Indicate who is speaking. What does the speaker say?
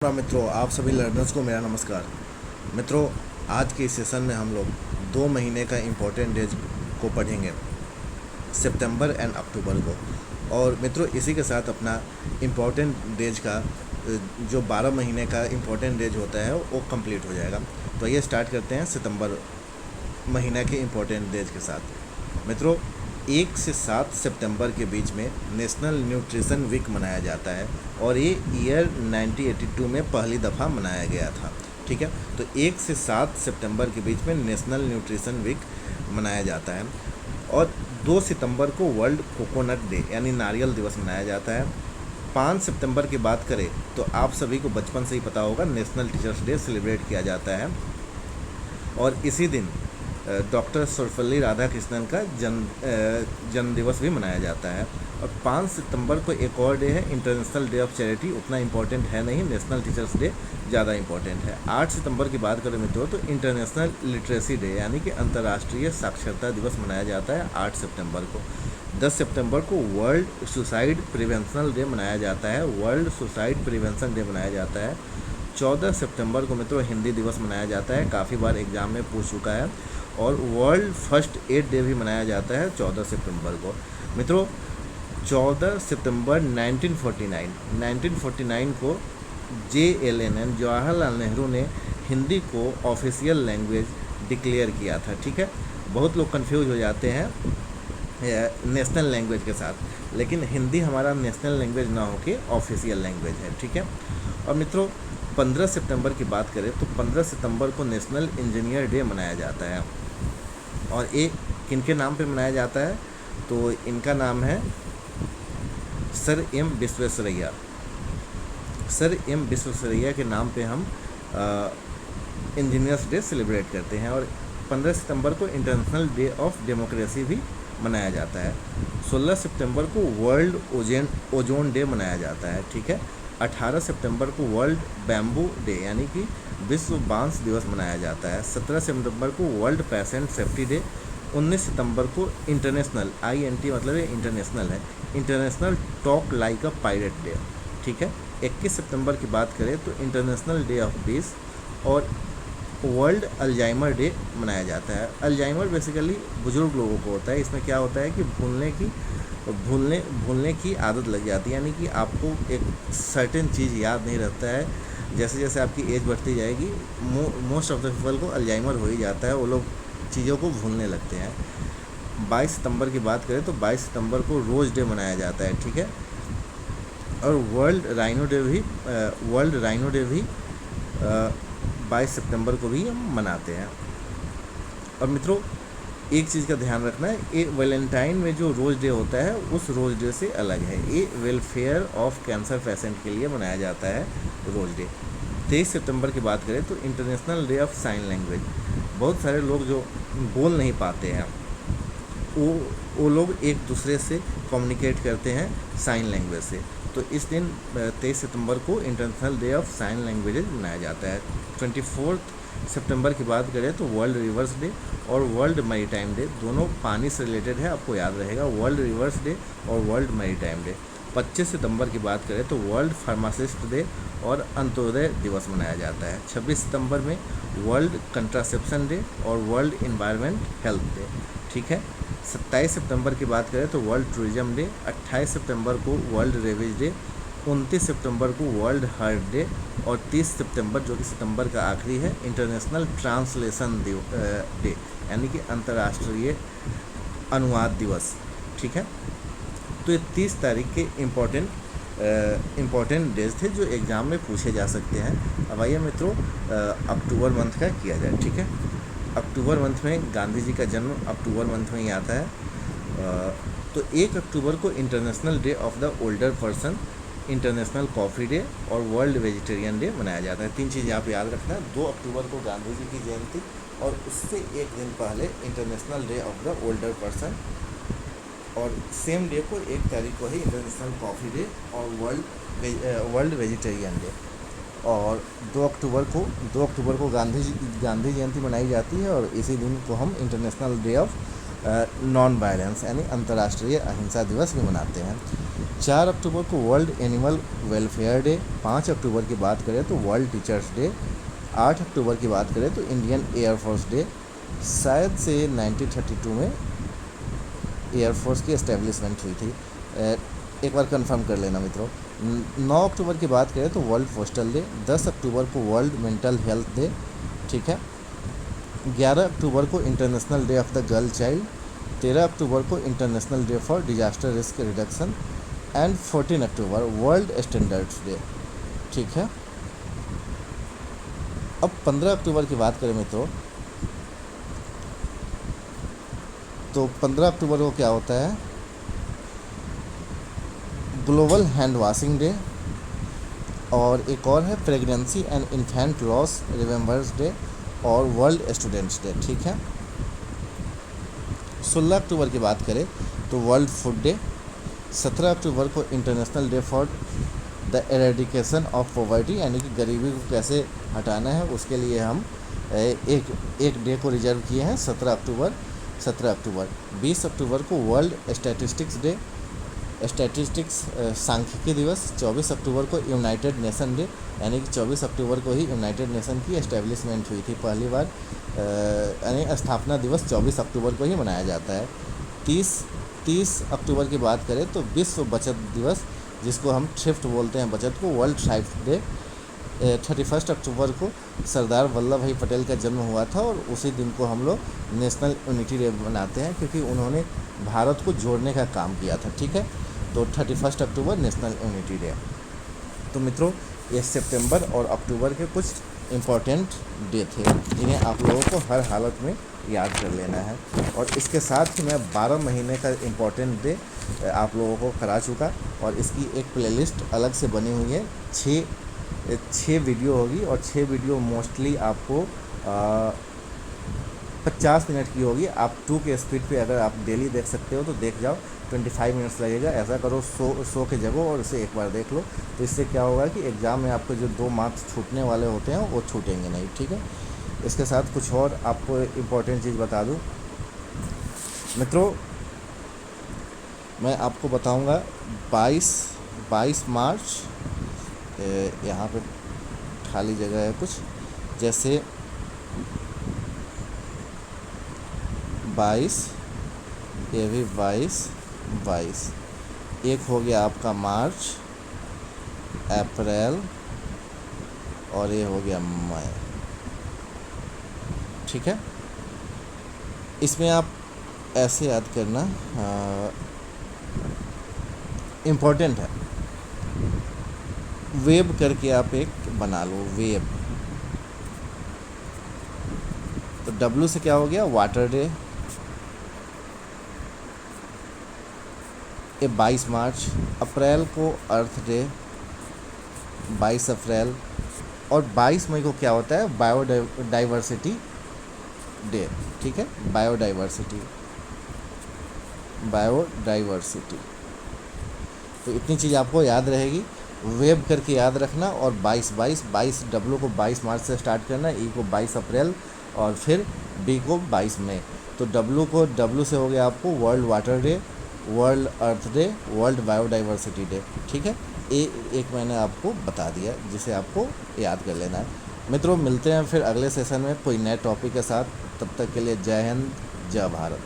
Speaker 1: मित्रों, आप सभी लर्नर्स को मेरा नमस्कार। मित्रों, आज के इस सेशन में हम लोग 2 महीने का इम्पोर्टेंट डेज को पढ़ेंगे, सितंबर एंड अक्टूबर को। और मित्रों, इसी के साथ अपना इम्पोर्टेंट डेज का जो 12 महीने का इम्पोर्टेंट डेज होता है वो कंप्लीट हो जाएगा। तो ये स्टार्ट करते हैं सितंबर महीना के इम्पोर्टेंट डेज के साथ। मित्रों, 1 से 7 सितंबर के बीच में नेशनल न्यूट्रिशन वीक मनाया जाता है और ये ईयर 1982 में पहली दफ़ा मनाया गया था। ठीक है, तो 1 से 7 सितंबर के बीच में नेशनल न्यूट्रिशन वीक मनाया जाता है। और 2 सितंबर को वर्ल्ड कोकोनट डे यानी नारियल दिवस मनाया जाता है। 5 सितंबर की बात करें तो आप सभी को बचपन से ही पता होगा, नेशनल टीचर्स डे सेलिब्रेट किया जाता है। और इसी दिन डॉक्टर सर्वपल्ली राधाकृष्णन का जन्म दिवस भी मनाया जाता है। और 5 सितंबर को एक और डे है, इंटरनेशनल डे ऑफ चैरिटी। उतना इम्पोर्टेंट है नहीं, नेशनल टीचर्स डे ज़्यादा इम्पोर्टेंट है। 8 सितंबर की बात करें मित्रों तो इंटरनेशनल लिटरेसी डे यानी कि अंतर्राष्ट्रीय साक्षरता दिवस मनाया जाता है 8 सितंबर को। 10 सितंबर को वर्ल्ड सुसाइड प्रिवेंशन डे मनाया जाता है, वर्ल्ड सुसाइड प्रिवेंशन डे मनाया जाता है। 14 सितंबर को मित्रों हिंदी दिवस मनाया जाता है, काफ़ी बार एग्जाम में पूछ चुका है। और वर्ल्ड फर्स्ट एड डे भी मनाया जाता है 14 सितंबर को। मित्रों, 14 सितंबर 1949 को JNN जवाहरलाल नेहरू ने हिंदी को ऑफिशियल लैंग्वेज डिक्लेयर किया था। ठीक है, बहुत लोग कंफ्यूज हो जाते हैं नेशनल लैंग्वेज के साथ, लेकिन हिंदी हमारा नेशनल लैंग्वेज ना होके ऑफिशियल लैंग्वेज है। ठीक है, और मित्रों 15 सितंबर की बात करें तो 15 सितंबर को नेशनल इंजीनियर डे मनाया जाता है। और ये किनके नाम पे मनाया जाता है तो इनका नाम है sir M Visvesvaraya. Sir M Visvesvaraya के नाम पे हम इंजीनियर्स डे सेलिब्रेट करते हैं। और 15 सितंबर को इंटरनेशनल डे ऑफ डेमोक्रेसी भी मनाया जाता है। 16 सितंबर को वर्ल्ड ओजोन डे मनाया जाता है। ठीक है, 18 सितंबर को वर्ल्ड बैम्बू डे यानी कि विश्व बांस दिवस मनाया जाता है। 17 सितंबर को वर्ल्ड पेशेंट सेफ्टी डे। 19 सितंबर को इंटरनेशनल INT मतलब ये इंटरनेशनल है, इंटरनेशनल टॉक लाइक अ पायरेट डे। ठीक है, 21 सितंबर की बात करें तो इंटरनेशनल डे ऑफ पीस और वर्ल्ड अल्जाइमर डे मनाया जाता है। अल्जाइमर बेसिकली बुजुर्ग लोगों को होता है। इसमें क्या होता है कि भूलने की आदत लग जाती है, यानी कि आपको एक सर्टेन चीज़ याद नहीं रहता है। जैसे जैसे आपकी एज बढ़ती जाएगी मोस्ट ऑफ द पीपल को अल्जाइमर हो ही जाता है, वो लोग चीज़ों को भूलने लगते हैं। 22 सितंबर की बात करें तो 22 सितंबर को रोज़ डे मनाया जाता है। ठीक है, और वर्ल्ड राइनो डे भी 22 सितंबर को भी हम मनाते हैं। और मित्रों, एक चीज़ का ध्यान रखना है, ये वैलेंटाइन में जो रोज़ डे होता है उस रोज़ डे से अलग है। ये वेलफेयर ऑफ कैंसर पेशेंट के लिए मनाया जाता है रोज़ डे। 23 सितंबर की बात करें तो international day of sine language. बहुत सारे लोग जो बोल नहीं पाते हैं वो लोग एक दूसरे से कम्युनिकेट करते हैं साइन लैंग्वेज से। तो इस दिन 23 सितंबर को international day of sine languages मनाया जाता है। 24 सितंबर की बात करें तो वर्ल्ड रिवर्स डे और वर्ल्ड मैरीटाइम डे, दोनों पानी से रिलेटेड है, आपको याद रहेगा, वर्ल्ड रिवर्स डे और वर्ल्ड मैरीटाइम डे। 25 सितंबर की बात करें तो वर्ल्ड फार्मासिस्ट डे और अंत्योदय दिवस मनाया जाता है। 26 सितंबर में वर्ल्ड कंट्रासेप्शन डे और वर्ल्ड इन्वायरमेंट हेल्थ डे। ठीक है, 27 सितंबर की बात करें तो वर्ल्ड टूरिज्म डे। 28 सितंबर को वर्ल्ड रेवेज डे। 29 सितंबर को वर्ल्ड हर्ट डे। और 30 सितंबर जो कि सितंबर का आखिरी है, इंटरनेशनल ट्रांसलेशन डे यानी कि अंतर्राष्ट्रीय अनुवाद दिवस। ठीक है, तो ये 30 तारीख के इम्पोर्टेंट डेज थे जो एग्ज़ाम में पूछे जा सकते हैं। अब आइए मित्रों, अक्टूबर मंथ का किया जाए। ठीक है, अक्टूबर मंथ में गांधी जी का जन्म अक्टूबर मंथ में ही आता है। तो 1 अक्टूबर को international day of the older person, international coffee day और वर्ल्ड वेजिटेरियन डे मनाया जाता है। 3 चीज़ आप याद रखना, 2 अक्टूबर को गांधी जी की जयंती और उससे एक दिन पहले international day of the older person, और सेम डे को 1 तारीख को ही इंटरनेशनल कॉफ़ी डे और वर्ल्ड वेजिटेरियन डे। और 2 अक्टूबर को गांधी जयंती मनाई जाती है और इसी दिन को हम international day of non violence यानी अंतर्राष्ट्रीय अहिंसा दिवस भी मनाते हैं। 4 अक्टूबर को वर्ल्ड एनिमल वेलफेयर डे। 5 अक्टूबर की बात करें तो वर्ल्ड टीचर्स डे। 8 अक्टूबर की बात करें तो इंडियन एयरफोर्स डे। शायद से 1932 में एयरफोर्स की एस्टेब्लिशमेंट हुई थी। एक बार कंफर्म कर लेना मित्रों। 9 अक्टूबर की बात करें तो वर्ल्ड पोस्टल डे। 10 अक्टूबर को वर्ल्ड मेंटल हेल्थ डे। ठीक है। 11 अक्टूबर को international day of the girl child. 13 अक्टूबर को international day for disaster risk reduction. And 14 October world standards day. ठीक है। अब 15 अक्टूबर की बात करें मित्रों, तो 15 अक्टूबर को क्या होता है, ग्लोबल हैंड वॉशिंग डे। और एक और है pregnancy and infant loss remembers day और वर्ल्ड स्टूडेंट्स डे। ठीक है। 16 अक्टूबर की बात करें तो वर्ल्ड फूड डे। 17 अक्टूबर को international day for the eradication of poverty, यानी कि गरीबी को कैसे हटाना है उसके लिए हम एक डे को रिजर्व किए हैं, 17 अक्टूबर। 20 अक्टूबर को वर्ल्ड स्टैटिस्टिक्स डे, स्टैटिस्टिक्स सांख्यिकी दिवस। 24 अक्टूबर को यूनाइटेड नेशन डे, यानी कि 24 अक्टूबर को ही यूनाइटेड नेशन की एस्टेब्लिशमेंट हुई थी पहली बार, यानी स्थापना दिवस 24 अक्टूबर को ही मनाया जाता है। 30 अक्टूबर की बात करें तो विश्व बचत दिवस, जिसको हम थ्रिफ्ट बोलते हैं बचत को, वर्ल्ड थ्रिफ्ट डे। 31 अक्टूबर को सरदार वल्लभ भाई पटेल का जन्म हुआ था और उसी दिन को हम लोग नेशनल यूनिटी डे मनाते हैं, क्योंकि उन्होंने भारत को जोड़ने का काम किया था। ठीक है। तो 31 अक्टूबर नेशनल यूनिटी डे। तो मित्रों, ये सितंबर और अक्टूबर के कुछ इम्पोर्टेंट डे थे, जिन्हें आप लोगों को हर हालत में याद कर लेना है। और इसके साथ ही मैं 12 महीने का इम्पोर्टेंट डे आप लोगों को करा चुका, और इसकी एक प्लेलिस्ट अलग से बनी हुई है। 6 वीडियो होगी, और 6 वीडियो मोस्टली आपको 50 मिनट की होगी। आप 2 के स्पीड पे अगर आप डेली देख सकते हो तो देख जाओ, 25 मिनट्स लगेगा। ऐसा करो 100 के जगह और इसे एक बार देख लो, तो इससे क्या होगा कि एग्ज़ाम में आपके जो 2 मार्क्स छूटने वाले होते हैं वो छूटेंगे नहीं। ठीक है। इसके साथ कुछ और आपको इम्पोर्टेंट चीज़ बता दूं मित्रों, मैं आपको बताऊंगा 22 मार्च, यहाँ पे खाली जगह है कुछ, जैसे 22, ये भी 22, एक हो गया आपका मार्च, अप्रैल, और ये हो गया मई। ठीक है। इसमें आप ऐसे याद करना, इम्पोर्टेंट है, वेब करके आप एक बना लो, वेब। तो डब्ल्यू से क्या हो गया, वाटर डे, ये 22 मार्च। अप्रैल को अर्थ डे, 22 अप्रैल। और 22 मई को क्या होता है, बायोडाइवर्सिटी डे। ठीक है। बायोडाइवर्सिटी। तो इतनी चीज़ आपको याद रहेगी, वेब करके याद रखना। और 22 डब्ल्यू को 22 मार्च से स्टार्ट करना, ई को 22 अप्रैल, और फिर डी को 22 मई। तो डब्ल्यू से हो गया आपको वर्ल्ड वाटर डे, वर्ल्ड अर्थ डे, वर्ल्ड बायोडाइवर्सिटी डे। ठीक है। एक मैंने आपको बता दिया, जिसे आपको याद कर लेना है। मित्रों, मिलते हैं फिर अगले सेशन में कोई नए टॉपिक के साथ। तब तक के लिए जय हिंद, जय भारत।